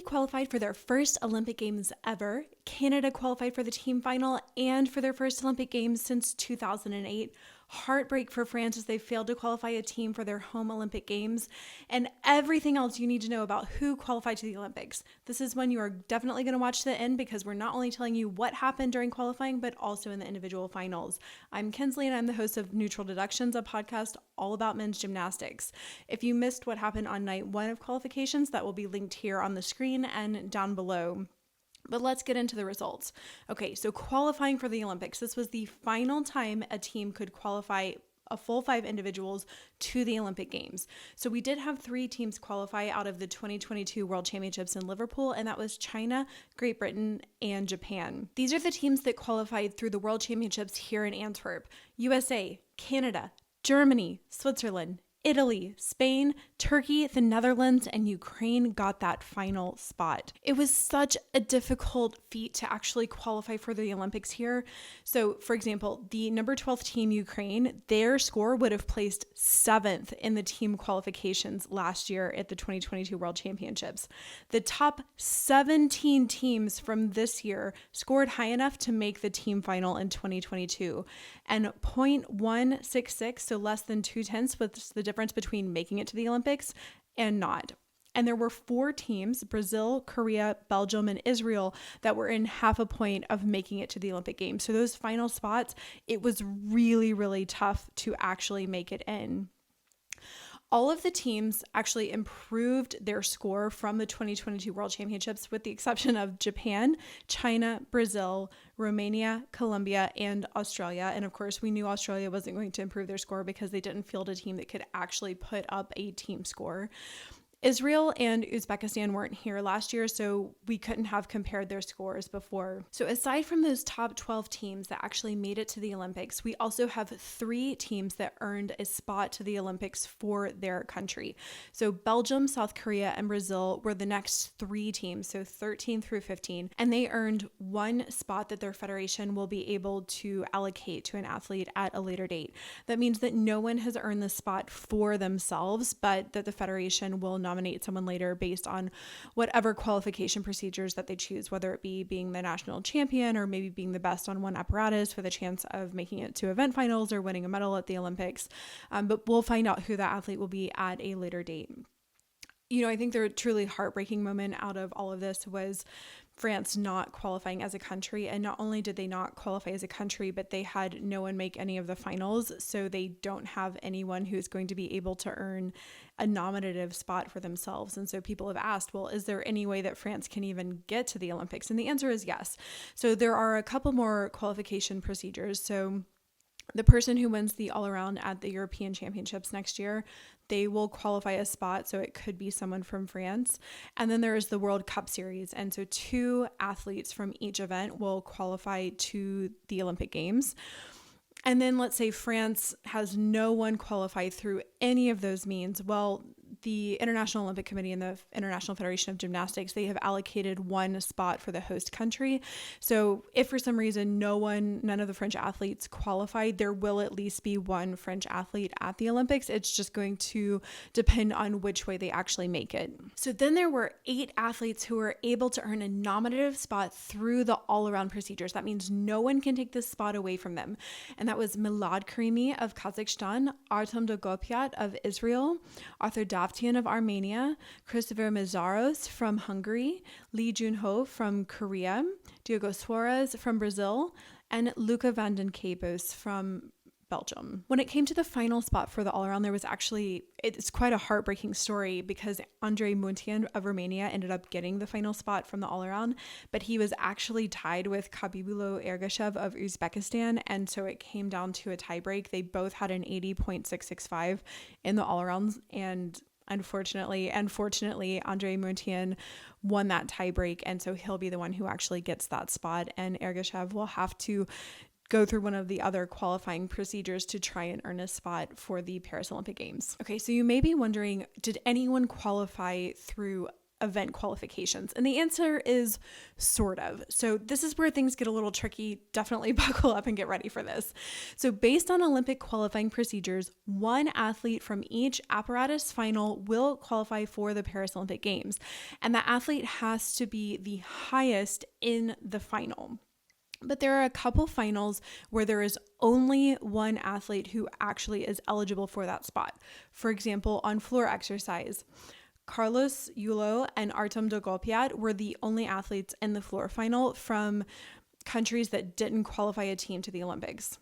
qualified for their first Olympic Games ever. Canada qualified for the team final and for their first Olympic Games since 2008. Heartbreak for France as they failed to qualify a team for their home Olympic Games, and everything else you need to know about who qualified to the Olympics. This is when you are definitely going to watch the end because we're not only telling you what happened during qualifying, but also in the individual finals. I'm Kensley and I'm the host of Neutral Deductions, a podcast all about men's gymnastics. If you missed what happened on night 1 of qualifications, that will be linked here on the screen and down below. But let's get into the results. Okay, so qualifying for the Olympics. This was the final time a team could qualify a full 5 individuals to the Olympic Games. So we did have 3 teams qualify out of the 2022 World Championships in Liverpool, and that was China, Great Britain, and Japan. These are the teams that qualified through the World Championships here in Antwerp: USA, Canada, Germany, Switzerland, Italy, Spain, Turkey, the Netherlands, and Ukraine got that final spot. It was such a difficult feat to actually qualify for the Olympics here. So, for example, the number 12 team, Ukraine, their score would have placed 7th in the team qualifications last year at the 2022 World Championships. The top 17 teams from this year scored high enough to make the team final in 2022. And 0.166, so less than 0.2, was the difference between making it to the Olympics and not. And there were 4 teams, Brazil, Korea, Belgium, and Israel, that were in half a point of making it to the Olympic Games. So those final spots, it was really, really tough to actually make it in. All of the teams actually improved their score from the 2022 World Championships, with the exception of Japan, China, Brazil, Romania, Colombia, and Australia. And of course, we knew Australia wasn't going to improve their score because they didn't field a team that could actually put up a team score. Israel and Uzbekistan weren't here last year, so we couldn't have compared their scores before. So aside from those top 12 teams that actually made it to the Olympics, we also have 3 teams that earned a spot to the Olympics for their country. So Belgium, South Korea, and Brazil were the next 3 teams, so 13 through 15, and they earned 1 spot that their federation will be able to allocate to an athlete at a later date. That means that no one has earned the spot for themselves, but that the federation will nominate someone later based on whatever qualification procedures that they choose, whether it be being the national champion or maybe being the best on one apparatus for the chance of making it to event finals or winning a medal at the Olympics. But we'll find out who that athlete will be at a later date. You know, I think the truly heartbreaking moment out of all of this was France not qualifying as a country. And not only did they not qualify as a country, but they had no one make any of the finals. So they don't have anyone who's going to be able to earn a nominative spot for themselves. And so people have asked, well, is there any way that France can even get to the Olympics? And the answer is yes. So there are a couple more qualification procedures. So the person who wins the all-around at the European Championships next year, they will qualify a spot, so it could be someone from France. And then there is the World Cup Series, and so 2 athletes from each event will qualify to the Olympic Games. And then let's say France has no one qualify through any of those means. Well, the International Olympic Committee and the International Federation of Gymnastics, they have allocated 1 spot for the host country. So if for some reason none of the French athletes qualified, there will at least be 1 French athlete at the Olympics. It's just going to depend on which way they actually make it. So then there were 8 athletes who were able to earn a nominative spot through the all-around procedures. That means no one can take this spot away from them. And that was Milad Karimi of Kazakhstan, Artem Dogopiat of Israel, Arthur Davtyan of Armenia, Christopher Mazaros from Hungary, Lee Junho from Korea, Diogo Suarez from Brazil, and Luca van den Capos from Belgium. When it came to the final spot for the all-around, it's quite a heartbreaking story because Andrei Muntean of Romania ended up getting the final spot from the all-around, but he was actually tied with Khabibulo Ergashev of Uzbekistan, and so it came down to a tiebreak. They both had an 80.665 in the all-arounds, and unfortunately, Andrei Muntean won that tiebreak, and so he'll be the one who actually gets that spot, and Ergashev will have to go through one of the other qualifying procedures to try and earn a spot for the Paris Olympic Games. Okay, so you may be wondering, did anyone qualify through event qualifications? And the answer is sort of. So this is where things get a little tricky. Definitely buckle up and get ready for this. So based on Olympic qualifying procedures, one athlete from each apparatus final will qualify for the Paris Olympic Games. And the athlete has to be the highest in the final. But there are a couple finals where there is only one athlete who actually is eligible for that spot. For example, on floor exercise, Carlos Yulo and Artem Dolgopyat were the only athletes in the floor final from countries that didn't qualify a team to the Olympics.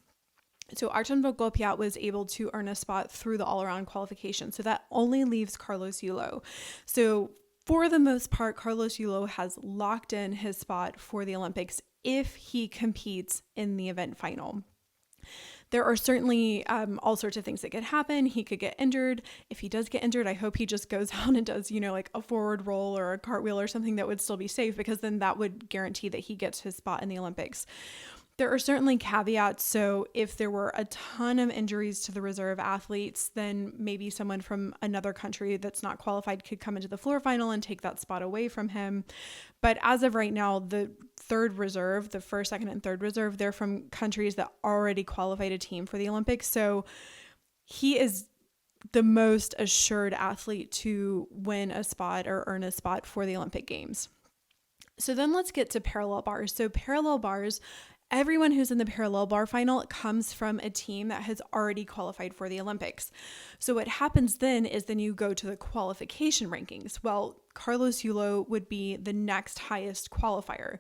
So Artem Dolgopyat was able to earn a spot through the all-around qualification. So that only leaves Carlos Yulo. So for the most part, Carlos Yulo has locked in his spot for the Olympics if he competes in the event final. There are certainly all sorts of things that could happen. He could get injured. If he does get injured, I hope he just goes out and does, like a forward roll or a cartwheel or something that would still be safe, because then that would guarantee that he gets his spot in the Olympics. There are certainly caveats. So if there were a ton of injuries to the reserve athletes, then maybe someone from another country that's not qualified could come into the floor final and take that spot away from him. But as of right now, the third reserve, the first, second, and third reserve, they're from countries that already qualified a team for the Olympics. So he is the most assured athlete to win a spot or earn a spot for the Olympic Games. So then let's get to parallel bars. So parallel bars, everyone who's in the parallel bar final comes from a team that has already qualified for the Olympics. So what happens then is you go to the qualification rankings. Well, Carlos Yulo would be the next highest qualifier,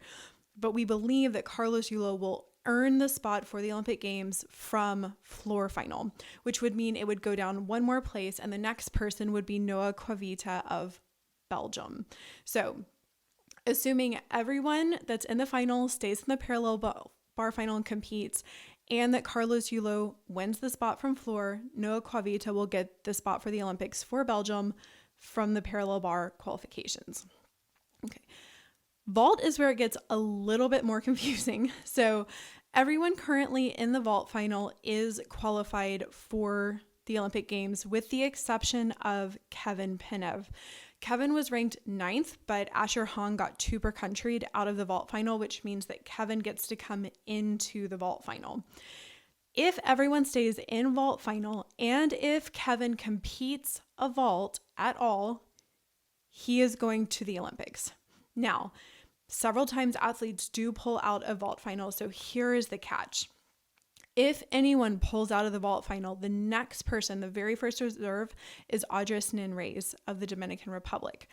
but we believe that Carlos Yulo will earn the spot for the Olympic Games from floor final, which would mean it would go down one more place, and the next person would be Noah Quavita of Belgium. So assuming everyone that's in the final stays in the parallel bar final and competes, and that Carlos Yulo wins the spot from floor, Noah Quavita will get the spot for the Olympics for Belgium from the parallel bar qualifications. Okay. Vault is where it gets a little bit more confusing. So everyone currently in the vault final is qualified for the Olympic Games, with the exception of Kevin Pinev. Kevin was ranked 9th, but Asher Hong got 2 per country out of the vault final, which means that Kevin gets to come into the vault final. If everyone stays in vault final, and if Kevin competes a vault at all, he is going to the Olympics. Now, several times athletes do pull out of vault final, so here is the catch. If anyone pulls out of the vault final, the next person, the very first reserve, is Andres Ninreyes of the Dominican Republic.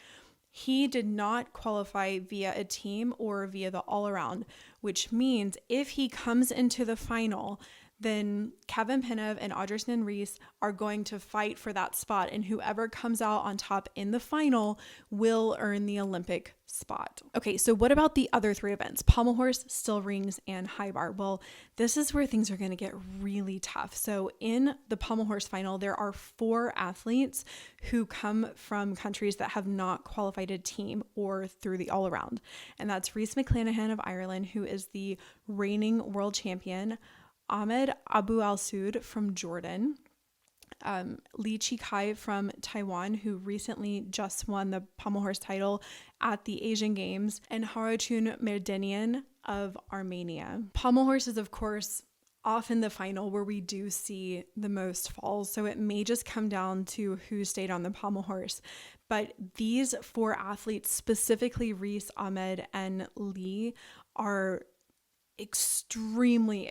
He did not qualify via a team or via the all-around, which means if he comes into the final, then Kevin Pinev and Andres Ninreyes are going to fight for that spot, and whoever comes out on top in the final will earn the Olympic spot. Okay, so what about the other 3 events? Pommel horse, still rings, and high bar. Well, this is where things are going to get really tough. So in the pommel horse final, there are 4 athletes who come from countries that have not qualified a team or through the all-around. And that's Rhys McClanahan of Ireland, who is the reigning world champion, Ahmed Abu Al-Soud from Jordan, Lee Chi-kai from Taiwan, who recently just won the pommel horse title at the Asian Games, and Harachun Merdenian of Armenia. Pommel horse is, of course, often the final where we do see the most falls, so it may just come down to who stayed on the pommel horse. But these 4 athletes, specifically Rhys, Ahmed, and Lee, are extremely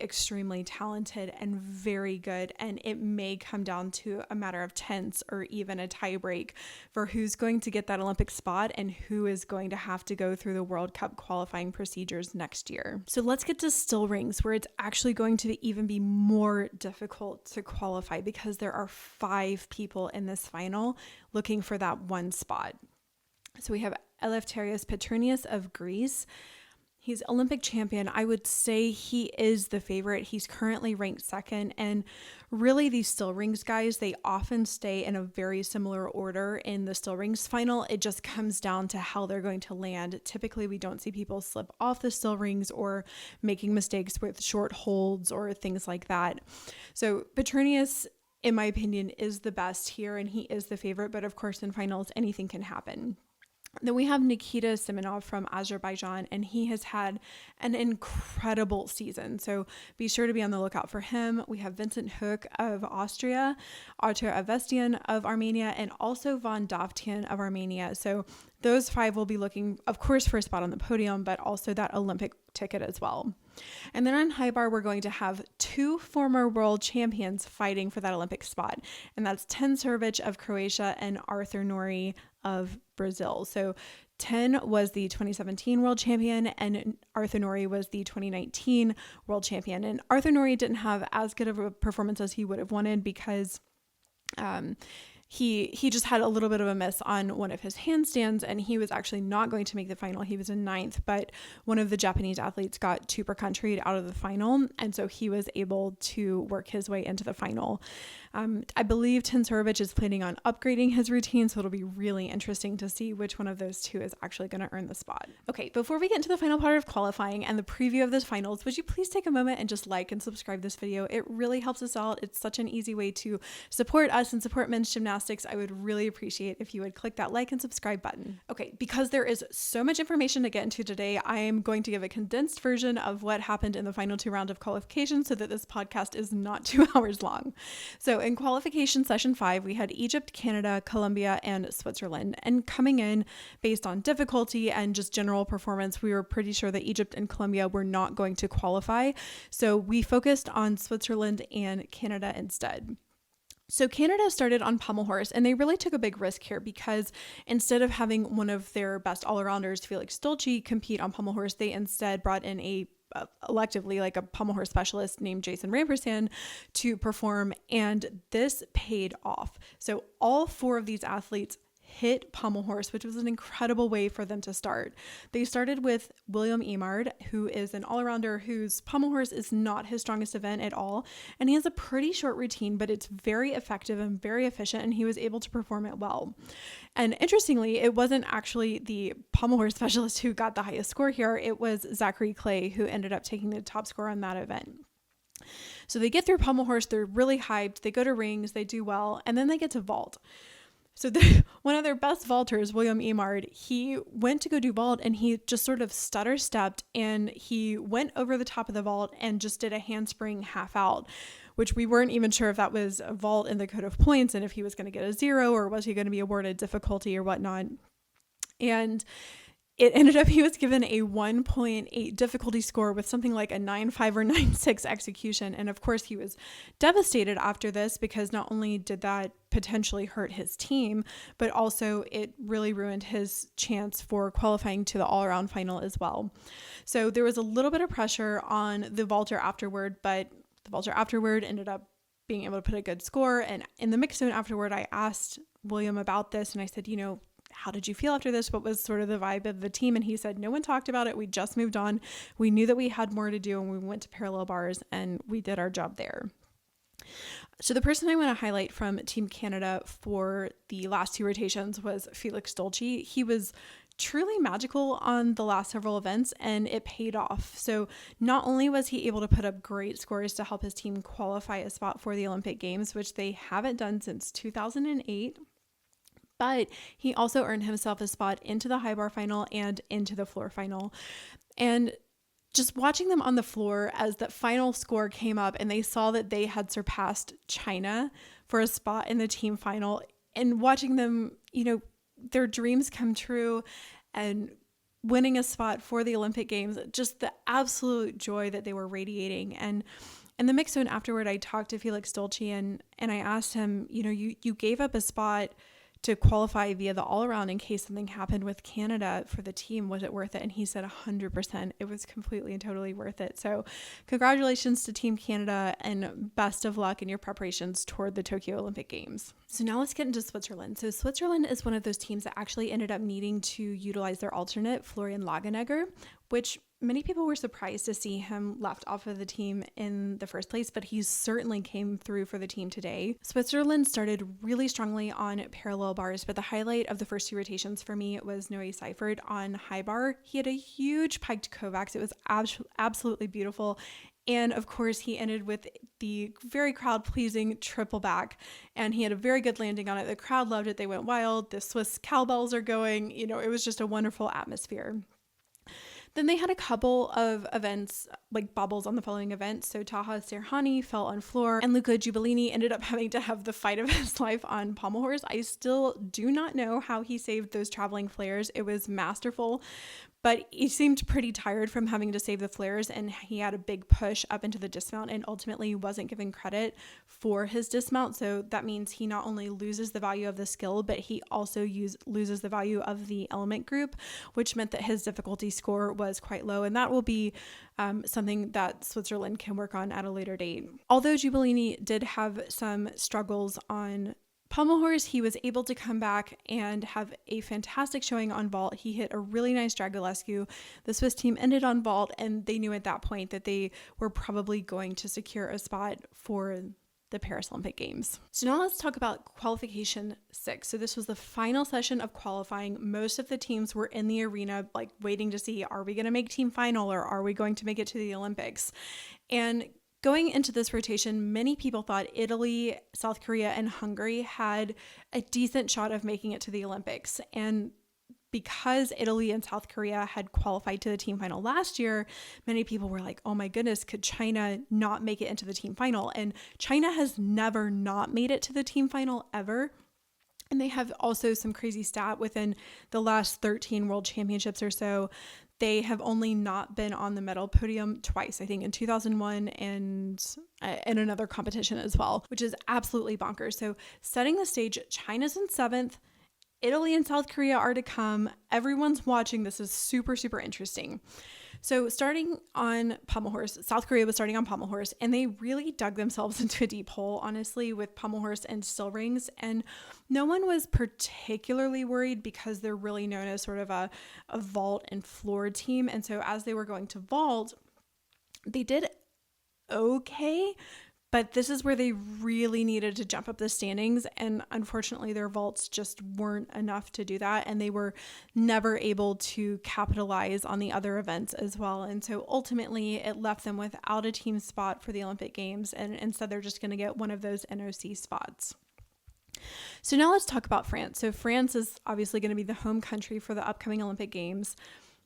talented and very good, and it may come down to a matter of tenths or even a tie break for who's going to get that Olympic spot and who is going to have to go through the World Cup qualifying procedures next year. So let's get to still rings, where it's actually going to even be more difficult to qualify because there are 5 people in this final looking for that one spot. So we have Eleftherios Petronius of Greece. He's Olympic champion. I would say he is the favorite. He's currently ranked 2nd. And really, these still rings guys, they often stay in a very similar order in the still rings final. It just comes down to how they're going to land. Typically, we don't see people slip off the still rings or making mistakes with short holds or things like that. So Petronius, in my opinion, is the best here, and he is the favorite. But of course, in finals, anything can happen. Then we have Nikita Simonov from Azerbaijan, and he has had an incredible season. So be sure to be on the lookout for him. We have Vincent Hook of Austria, Artur Avestian of Armenia, and also Von Davtyan of Armenia. So those 5 will be looking, of course, for a spot on the podium, but also that Olympic ticket as well. And then on high bar, we're going to have 2 former world champions fighting for that Olympic spot. And that's Ten Servic of Croatia and Arthur Nori of Brazil. So Ten was the 2017 world champion and Arthur Nori was the 2019 world champion. And Arthur Nori didn't have as good of a performance as he would have wanted because he just had a little bit of a miss on one of his handstands, and he was actually not going to make the final. He was in 9th, but one of the Japanese athletes got 2 per country out of the final, and so he was able to work his way into the final. I believe Ten Servic is planning on upgrading his routine, so it'll be really interesting to see which one of those 2 is actually going to earn the spot. Okay, before we get into the final part of qualifying and the preview of the finals, would you please take a moment and just like and subscribe this video? It really helps us out. It's such an easy way to support us and support men's gymnastics. I would really appreciate if you would click that like and subscribe button. Okay, because there is so much information to get into today, I am going to give a condensed version of what happened in the final 2 rounds of qualification so that this podcast is not 2 hours long. So in qualification session 5, we had Egypt, Canada, Colombia, and Switzerland. And coming in based on difficulty and just general performance, we were pretty sure that Egypt and Colombia were not going to qualify. So we focused on Switzerland and Canada instead. So Canada started on pommel horse, and they really took a big risk here because instead of having one of their best all-arounders, Felix Dolce, compete on pommel horse, they instead brought in electively like a pommel horse specialist named Jason Rampersand to perform, and this paid off. So all 4 of these athletes hit pommel horse, which was an incredible way for them to start. They started with William Emard, who is an all-arounder whose pommel horse is not his strongest event at all, and he has a pretty short routine, but it's very effective and very efficient, and he was able to perform it well. And interestingly, it wasn't actually the pommel horse specialist who got the highest score here. It was Zachary Clay who ended up taking the top score on that event. So they get through pommel horse, they're really hyped, they go to rings, they do well, and then they get to vault. So one of their best vaulters, William Emard, he went to go do vault and he just sort of stutter stepped and he went over the top of the vault and just did a handspring half out, which we weren't even sure if that was a vault in the code of points and if he was going to get a 0 or was he going to be awarded difficulty or whatnot. And it ended up he was given a 1.8 difficulty score with something like a 9.5 or 9.6 execution. And of course, he was devastated after this because not only did that potentially hurt his team, but also it really ruined his chance for qualifying to the all-around final as well. So there was a little bit of pressure on the vaulter afterward, but the vaulter afterward ended up being able to put a good score. And in the mix zone afterward, I asked William about this and I said, how did you feel after this? What was sort of the vibe of the team? And he said, no one talked about it. We just moved on. We knew that we had more to do and we went to parallel bars and we did our job there. So the person I want to highlight from Team Canada for the last 2 rotations was Felix Dolce. He was truly magical on the last several events and it paid off. So not only was he able to put up great scores to help his team qualify a spot for the Olympic Games, which they haven't done since 2008, but he also earned himself a spot into the high bar final and into the floor final. And just watching them on the floor as the final score came up and they saw that they had surpassed China for a spot in the team final, and watching them, their dreams come true and winning a spot for the Olympic Games, just the absolute joy that they were radiating. And in the mix zone afterward, I talked to Felix Dolce and I asked him, you gave up a spot to qualify via the all-around in case something happened with Canada for the team. Was it worth it? And he said 100%. It was completely and totally worth it. So congratulations to Team Canada and best of luck in your preparations toward the Tokyo Olympic Games. So now let's get into Switzerland. So Switzerland is one of those teams that actually ended up needing to utilize their alternate, Florian Lagenegger, which many people were surprised to see him left off of the team in the first place, but he certainly came through for the team today. Switzerland started really strongly on parallel bars, but the highlight of the first 2 rotations for me was Noé Seifert on high bar. He had a huge piked Kovacs. It was absolutely beautiful. And of course, he ended with the very crowd-pleasing triple back, and he had a very good landing on it. The crowd loved it. They went wild. The Swiss cowbells are going. It was just a wonderful atmosphere. Then they had a couple of events, like bobbles on the following events. So Taha Serhani fell on floor, and Luca Giubellini ended up having to have the fight of his life on pommel horse. I still do not know how he saved those traveling flares. It was masterful, but he seemed pretty tired from having to save the flares, and he had a big push up into the dismount and ultimately wasn't given credit for his dismount. So that means he not only loses the value of the skill, but he also loses the value of the element group, which meant that his difficulty score was quite low. And that will be something that Switzerland can work on at a later date. Although Giubellini did have some struggles on pommel horse, he was able to come back and have a fantastic showing on vault. He hit a really nice Dragulescu. The Swiss team ended on vault, and they knew at that point that they were probably going to secure a spot for the Paris Olympic Games. So now let's talk about qualification 6. So this was the final session of qualifying. Most of the teams were in the arena, like waiting to see, are we going to make team final or are we going to make it to the Olympics? And going into this rotation, many people thought Italy, South Korea, and Hungary had a decent shot of making it to the Olympics. And because Italy and South Korea had qualified to the team final last year, many people were like, oh my goodness, could China not make it into the team final? And China has never not made it to the team final ever. And they have also some crazy stat within the last 13 World Championships or so. They have only not been on the medal podium twice, I think in 2001 and in another competition as well, which is absolutely bonkers. So setting the stage, China's in 7th. Italy and South Korea are to come. Everyone's watching. This is super, super interesting. So starting on pommel horse, South Korea was starting on pommel horse, and they really dug themselves into a deep hole, honestly, with pommel horse and still rings. And no one was particularly worried because they're really known as sort of a vault and floor team. And so as they were going to vault, they did okay, but this is where they really needed to jump up the standings. And unfortunately, their vaults just weren't enough to do that. And they were never able to capitalize on the other events as well. And so ultimately, it left them without a team spot for the Olympic Games. And instead, they're just going to get one of those NOC spots. So now let's talk about France. So France is obviously going to be the home country for the upcoming Olympic Games.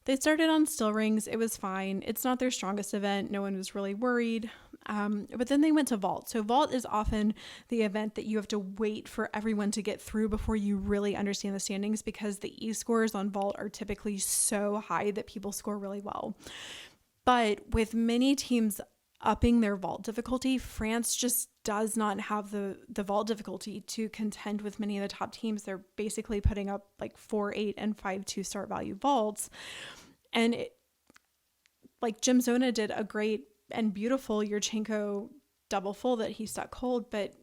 They started on still rings. It was fine. It's not their strongest event. No one was really worried. But then they went to vault. So vault is often the event that you have to wait for everyone to get through before you really understand the standings, because the E-scores on vault are typically so high that people score really well. But with many teams upping their vault difficulty, France just does not have the vault difficulty to contend with many of the top teams. They're basically putting up like 4.8 and 5.2 start value vaults. And Jim Zona did a great and beautiful Yurchenko double full that he stuck cold, but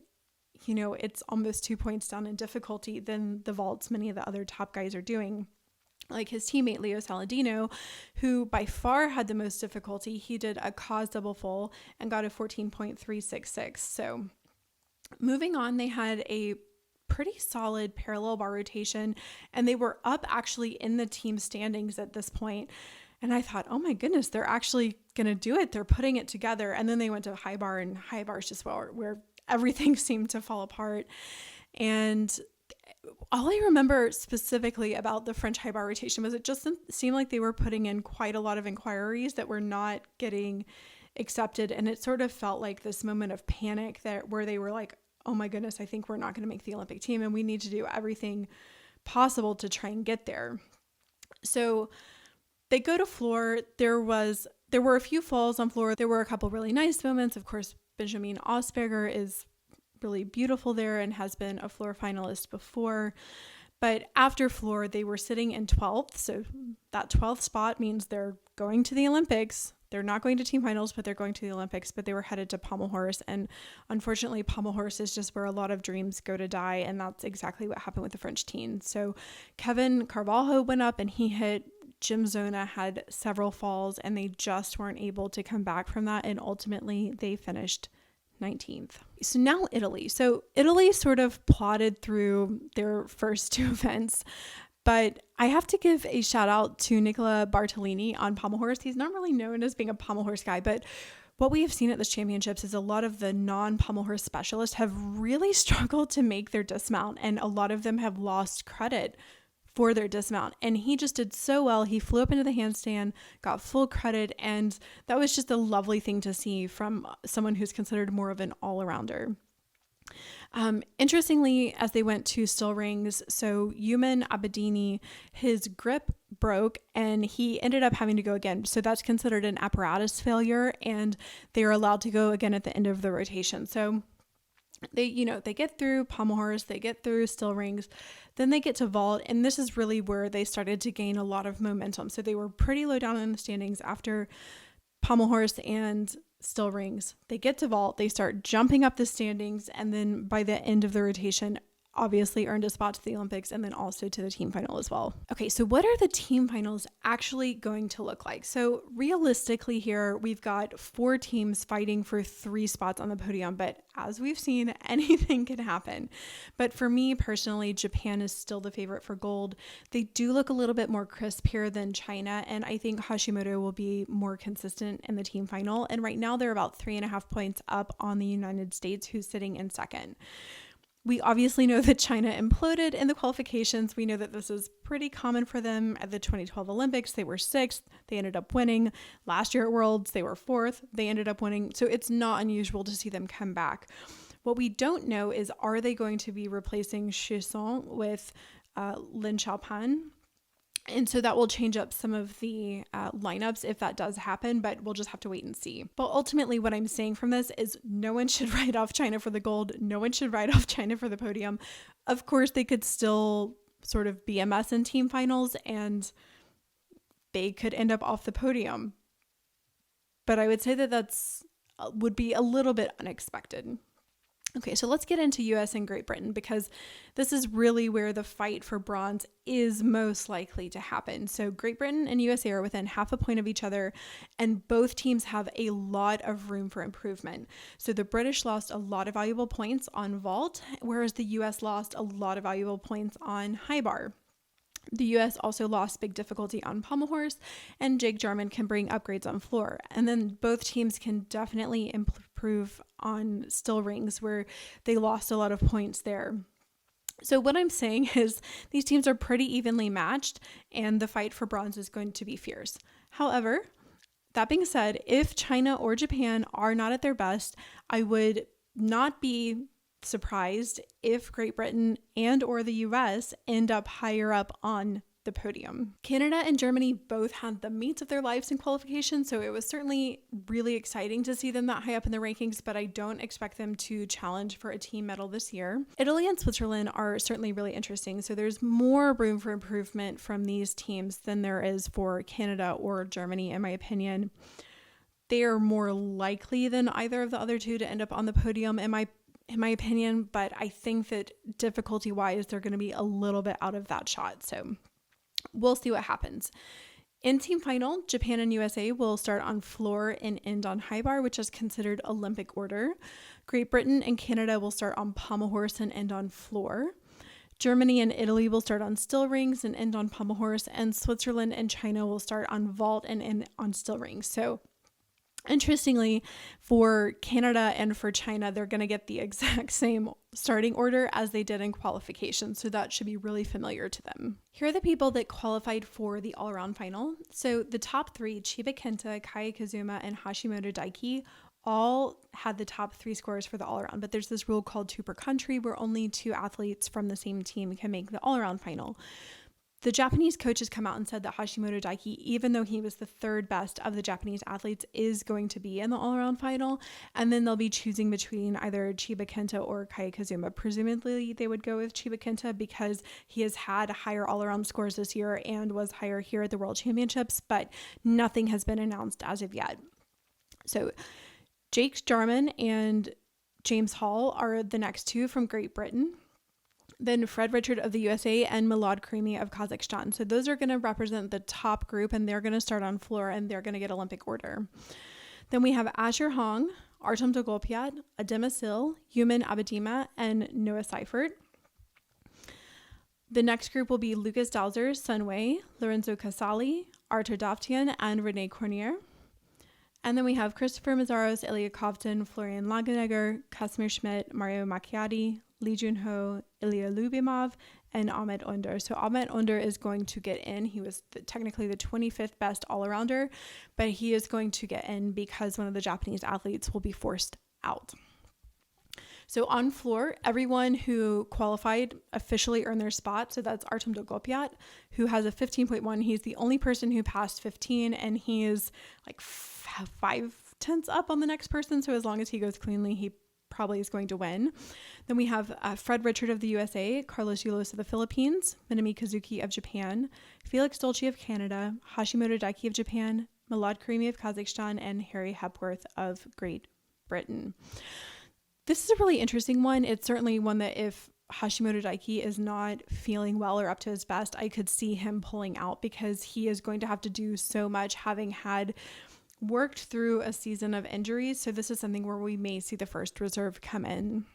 it's almost 2 points down in difficulty than the vaults many of the other top guys are doing. Like his teammate Leo Saladino, who by far had the most difficulty, he did a cause double full and got a 14.366. So moving on, they had a pretty solid parallel bar rotation, and they were up actually in the team standings at this point. And I thought, oh my goodness, they're actually going to do it. They're putting it together. And then they went to high bar, and high bar is just where everything seemed to fall apart. And all I remember specifically about the French high bar rotation was it just seemed like they were putting in quite a lot of inquiries that were not getting accepted. And it sort of felt like this moment of panic where they were like, oh my goodness, I think we're not going to make the Olympic team, and we need to do everything possible to try and get there. So they go to floor. There were a few falls on floor. There were a couple really nice moments. Of course, Benjamin Osberger is really beautiful there and has been a floor finalist before. But after floor, they were sitting in 12th. So that 12th spot means they're going to the Olympics. They're not going to team finals, but they're going to the Olympics. But they were headed to pommel horse. And unfortunately, pommel horse is just where a lot of dreams go to die. And that's exactly what happened with the French team. So Kevin Carvalho went up and he hit. Jim Zona had several falls, and they just weren't able to come back from that. And ultimately, they finished 19th. So now Italy. So Italy sort of plodded through their first two events, but I have to give a shout out to Nicola Bartolini on pommel horse. He's not really known as being a pommel horse guy, but what we have seen at this championships is a lot of the non-pommel horse specialists have really struggled to make their dismount, and a lot of them have lost credit for their dismount. And he just did so well. He flew up into the handstand, got full credit, and that was just a lovely thing to see from someone who's considered more of an all-arounder. Interestingly, as they went to still rings, so Yuman Abedini, his grip broke and he ended up having to go again. So that's considered an apparatus failure, and they are allowed to go again at the end of the rotation. So they get through pommel horse, they get through still rings, then they get to vault. And this is really where they started to gain a lot of momentum. So they were pretty low down in the standings after pommel horse and still rings. They get to vault, they start jumping up the standings, and then by the end of the rotation, obviously earned a spot to the Olympics and then also to the team final as well. Okay, so what are the team finals actually going to look like? So realistically here, we've got 4 teams fighting for 3 spots on the podium, but as we've seen, anything can happen. But for me personally, Japan is still the favorite for gold. They do look a little bit more crisp here than China, and I think Hashimoto will be more consistent in the team final. And right now they're about 3.5 points up on the United States, who's sitting in second. We obviously know that China imploded in the qualifications. We know that this is pretty common for them. At the 2012 Olympics, they were 6th. They ended up winning. Last year at Worlds, they were 4th. They ended up winning. So it's not unusual to see them come back. What we don't know is, are they going to be replacing Chesson with Lin Xiaopan? And so that will change up some of the lineups if that does happen, but we'll just have to wait and see. But ultimately, what I'm saying from this is no one should write off China for the gold. No one should write off China for the podium. Of course, they could still sort of be a mess in team finals and they could end up off the podium. But I would say that would be a little bit unexpected. Okay, so let's get into US and Great Britain, because this is really where the fight for bronze is most likely to happen. So Great Britain and USA are within half a point of each other, and both teams have a lot of room for improvement. So the British lost a lot of valuable points on vault, whereas the US lost a lot of valuable points on high bar. The US also lost big difficulty on pommel horse, and Jake Jarman can bring upgrades on floor. And then both teams can definitely improve on still rings, where they lost a lot of points there. So what I'm saying is these teams are pretty evenly matched, and the fight for bronze is going to be fierce. However, that being said, if China or Japan are not at their best, I would not be surprised if Great Britain and or the US end up higher up on the podium. Canada and Germany both had the meets of their lives in qualification, so it was certainly really exciting to see them that high up in the rankings, but I don't expect them to challenge for a team medal this year. Italy and Switzerland are certainly really interesting, so there's more room for improvement from these teams than there is for Canada or Germany, in my opinion. They are more likely than either of the other two to end up on the podium, in my opinion, but I think that difficulty-wise, they're going to be a little bit out of that shot. So we'll see what happens. In team final, Japan and USA will start on floor and end on high bar, which is considered Olympic order. Great Britain and Canada will start on pommel horse and end on floor. Germany and Italy will start on still rings and end on pommel horse. And Switzerland and China will start on vault and end on still rings. So interestingly, for Canada and for China, they're going to get the exact same starting order as they did in qualification, so that should be really familiar to them. Here are the people that qualified for the all-around final. So the top 3, Chiba Kenta, Kaya Kazuma, and Hashimoto Daiki, all had the top 3 scores for the all-around, but there's this rule called 2 per country where only 2 athletes from the same team can make the all-around final. The Japanese coaches come out and said that Hashimoto Daiki, even though he was the 3rd best of the Japanese athletes, is going to be in the all-around final. And then they'll be choosing between either Chiba Kenta or Kaya Kazuma. Presumably, they would go with Chiba Kenta because he has had higher all-around scores this year and was higher here at the World Championships, but nothing has been announced as of yet. So Jake Jarman and James Hall are the next 2 from Great Britain. Then Fred Richard of the USA and Milad Karimi of Kazakhstan. So those are going to represent the top group, and they're going to start on floor, and they're going to get Olympic order. Then we have Asher Hong, Artem Dogolpiat, Adema Sil, Yuman Abedima, and Noah Seifert. The next group will be Lucas Dowser, Sun Wei, Lorenzo Casali, Artur Daftian, and Rene Cornier. And then we have Christopher Mazaros, Ilya Kovtun, Florian Lagenegger, Casimir Schmidt, Mario Macchiati, Lee Junho, Ilya Lubimov, and Ahmed Under. So Ahmed Under is going to get in. He was technically the 25th best all-arounder, but he is going to get in because one of the Japanese athletes will be forced out. So on floor, everyone who qualified officially earned their spot. So that's Artem Dogopiat, who has a 15.1. He's the only person who passed 15, and he is like 5/10 up on the next person. So as long as he goes cleanly, he probably is going to win. Then we have Fred Richard of the USA, Carlos Yulos of the Philippines, Minami Kazuki of Japan, Felix Dolce of Canada, Hashimoto Daiki of Japan, Milad Karimi of Kazakhstan, and Harry Hepworth of Great Britain. This is a really interesting one. It's certainly one that if Hashimoto Daiki is not feeling well or up to his best, I could see him pulling out because he is going to have to do so much, having had worked through a season of injuries. So this is something where we may see the first reserve come in.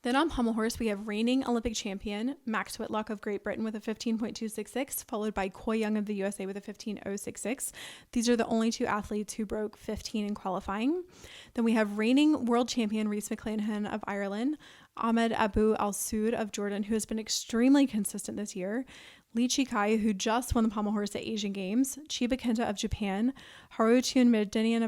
Then on pommel horse, we have reigning Olympic champion Max Whitlock of Great Britain with a 15.266, followed by Koi Young of the USA with a 15.066. These are the only two athletes who broke 15 in qualifying. Then we have reigning world champion Rhys McClanahan of Ireland, Ahmed Abu Al-Soud of Jordan, who has been extremely consistent this year, Lee Chikai, who just won the pommel horse at Asian Games, Chiba Kenta of Japan, Harutyun Merdinian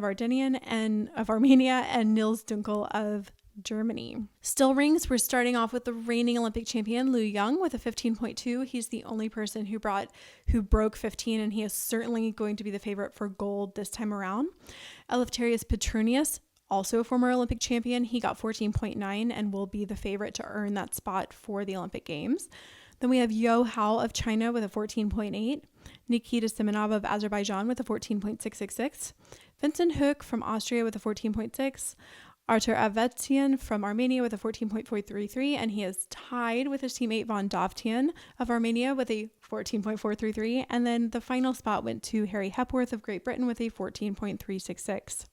of Armenia, and Nils Dunkel of Germany. Still rings, we're starting off with the reigning Olympic champion Liu Young with a 15.2. He's the only person who broke 15, and he is certainly going to be the favorite for gold this time around. Eleftherios Petronius, also a former Olympic champion, he got 14.9 and will be the favorite to earn that spot for the Olympic Games. Then we have Yo Hao of China with a 14.8, Nikita Simonov of Azerbaijan with a 14.666, Vincent Hook from Austria with a 14.6, Artur Avetian from Armenia with a 14.433, and he is tied with his teammate Von Dovtian of Armenia with a 14.433, and then the final spot went to Harry Hepworth of Great Britain with a 14.366.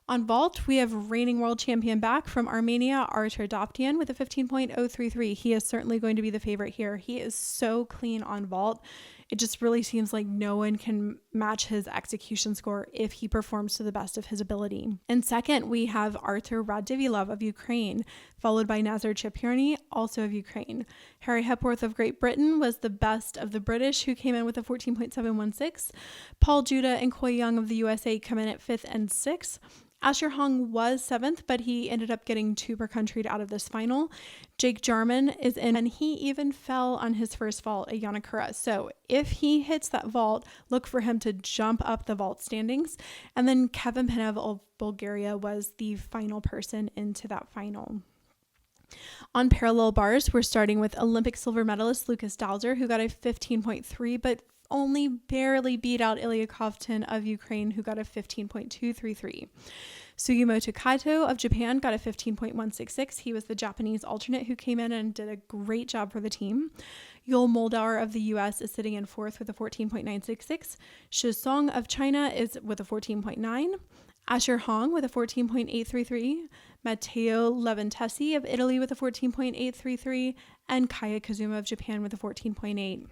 On vault, we have reigning world champion back from Armenia, Artur Dovtian with a 15.033. He is certainly going to be the favorite here. He is so clean on vault. It just really seems like no one can match his execution score if he performs to the best of his ability. And second, we have Artur Radzivilov of Ukraine, followed by Nazar Chepurny, also of Ukraine. Harry Hepworth of Great Britain was the best of the British, who came in with a 14.716. Paul Judah and Koi Young of the USA come in at 5th and 6th. Asher Hong was 7th, but he ended up getting 2 per country out of this final. Jake Jarman is in, and he even fell on his first vault at Yanakura. So if he hits that vault, look for him to jump up the vault standings. And then Kevin Penev of Bulgaria was the final person into that final. On parallel bars, we're starting with Olympic silver medalist Lucas Dowser, who got a 15.3, but only barely beat out Ilya Kovtun of Ukraine, who got a 15.233. Sugimoto Kaito of Japan got a 15.166. He was the Japanese alternate who came in and did a great job for the team. Yul Moldauer of the US is sitting in 4th with a 14.966. Shi Song of China is with a 14.9. Asher Hong with a 14.833. Matteo Leventesi of Italy with a 14.833. And Kaya Kazuma of Japan with a 14.8.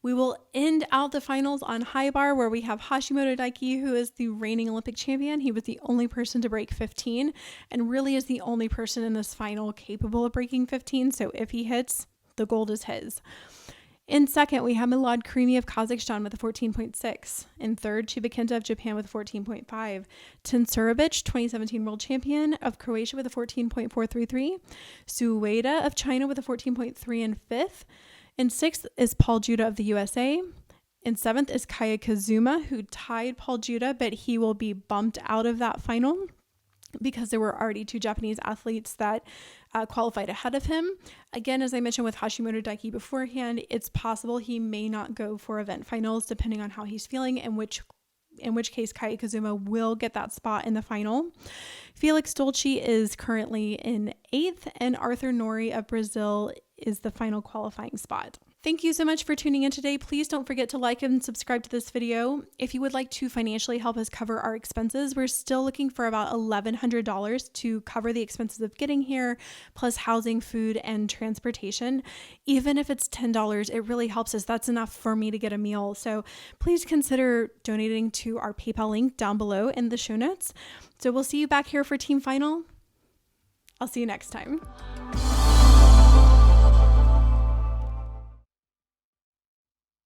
We will end out the finals on high bar, where we have Hashimoto Daiki, who is the reigning Olympic champion. He was the only person to break 15 and really is the only person in this final capable of breaking 15. So if he hits, the gold is his. In second, we have Milad Karimi of Kazakhstan with a 14.6. In third, Chiba Kenta of Japan with a 14.5. Tin Surovic, 2017 world champion of Croatia with a 14.433. Sueda of China with a 14.3 in fifth. In sixth is Paul Judah of the USA. In seventh is Kaya Kazuma, who tied Paul Judah, but he will be bumped out of that final because there were already 2 Japanese athletes that qualified ahead of him. Again, as I mentioned with Hashimoto Daiki beforehand, it's possible he may not go for event finals depending on how he's feeling, in which case Kaya Kazuma will get that spot in the final. Felix Dolce is currently in 8th, and Arthur Nori of Brazil is the final qualifying spot. Thank you so much for tuning in today. Please don't forget to like and subscribe to this video. If you would like to financially help us cover our expenses, we're still looking for about $1,100 to cover the expenses of getting here, plus housing, food, and transportation. Even if it's $10, it really helps us. That's enough for me to get a meal. So please consider donating to our PayPal link down below in the show notes. So we'll see you back here for Team Final. I'll see you next time.